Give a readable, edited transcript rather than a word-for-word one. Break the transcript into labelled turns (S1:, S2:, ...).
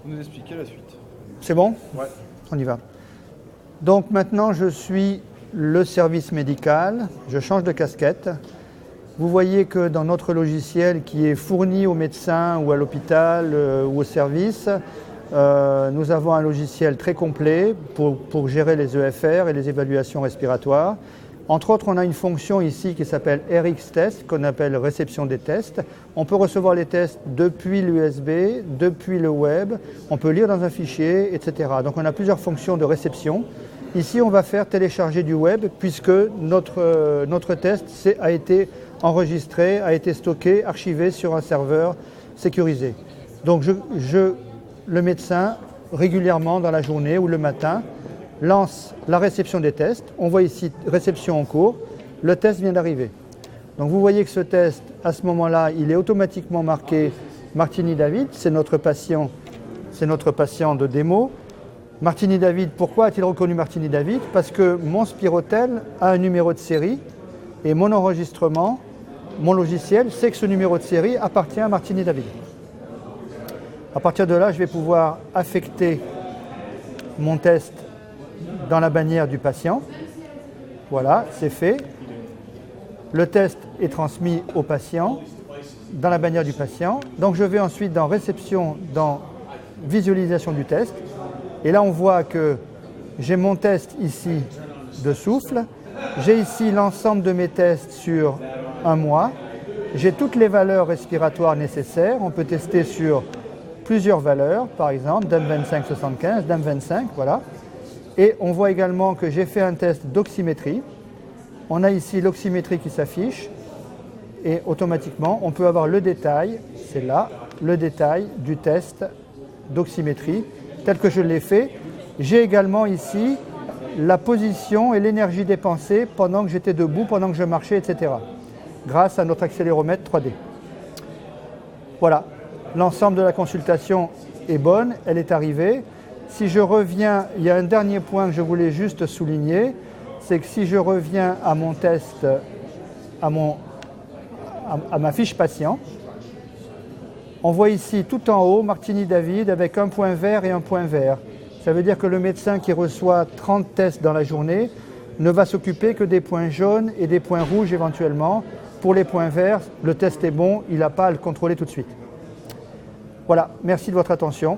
S1: Vous nous expliquez la suite.
S2: C'est bon?
S1: Ouais.
S2: On y va. Donc maintenant, je suis le service médical. Je change de casquette. Vous voyez que dans notre logiciel qui est fourni aux médecins ou à l'hôpital ou au service, nous avons un logiciel très complet pour gérer les EFR et les évaluations respiratoires. Entre autres, on a une fonction ici qui s'appelle RX Test, qu'on appelle réception des tests. On peut recevoir les tests depuis l'USB, depuis le web, on peut lire dans un fichier, etc. Donc on a plusieurs fonctions de réception. Ici, on va faire télécharger du web puisque notre test a été enregistré, a été stocké, archivé sur un serveur sécurisé. Donc le médecin, régulièrement dans la journée ou le matin, lance la réception des tests. On voit ici réception en cours. Le test vient d'arriver. Donc vous voyez que ce test, à ce moment-là, il est automatiquement marqué Martini-David. C'est notre patient de démo. Martini-David, pourquoi a-t-il reconnu Martini-David? Parce que mon Spirotel a un numéro de série et mon enregistrement, mon logiciel, sait que ce numéro de série appartient à Martini-David. À partir de là, je vais pouvoir affecter mon test dans la bannière du patient. Voilà, c'est fait. Le test est transmis au patient dans la bannière du patient. Donc je vais ensuite dans réception, dans visualisation du test. Et là, on voit que j'ai mon test ici de souffle. J'ai ici l'ensemble de mes tests sur un mois. J'ai toutes les valeurs respiratoires nécessaires. On peut tester sur plusieurs valeurs, par exemple, DAM 25-75, DAM 25, voilà. Et on voit également que j'ai fait un test d'oxymétrie. On a ici l'oxymétrie qui s'affiche. Et automatiquement, on peut avoir le détail, c'est là, le détail du test d'oxymétrie tel que je l'ai fait. J'ai également ici la position et l'énergie dépensée pendant que j'étais debout, pendant que je marchais, etc. grâce à notre accéléromètre 3D. Voilà, l'ensemble de la consultation est bonne, elle est arrivée. Si je reviens, il y a un dernier point que je voulais juste souligner, c'est que si je reviens à mon test, à ma fiche patient, on voit ici tout en haut Martini-David avec un point vert et un point vert. Ça veut dire que le médecin qui reçoit 30 tests dans la journée ne va s'occuper que des points jaunes et des points rouges éventuellement. Pour les points verts, le test est bon, il n'a pas à le contrôler tout de suite. Voilà, merci de votre attention.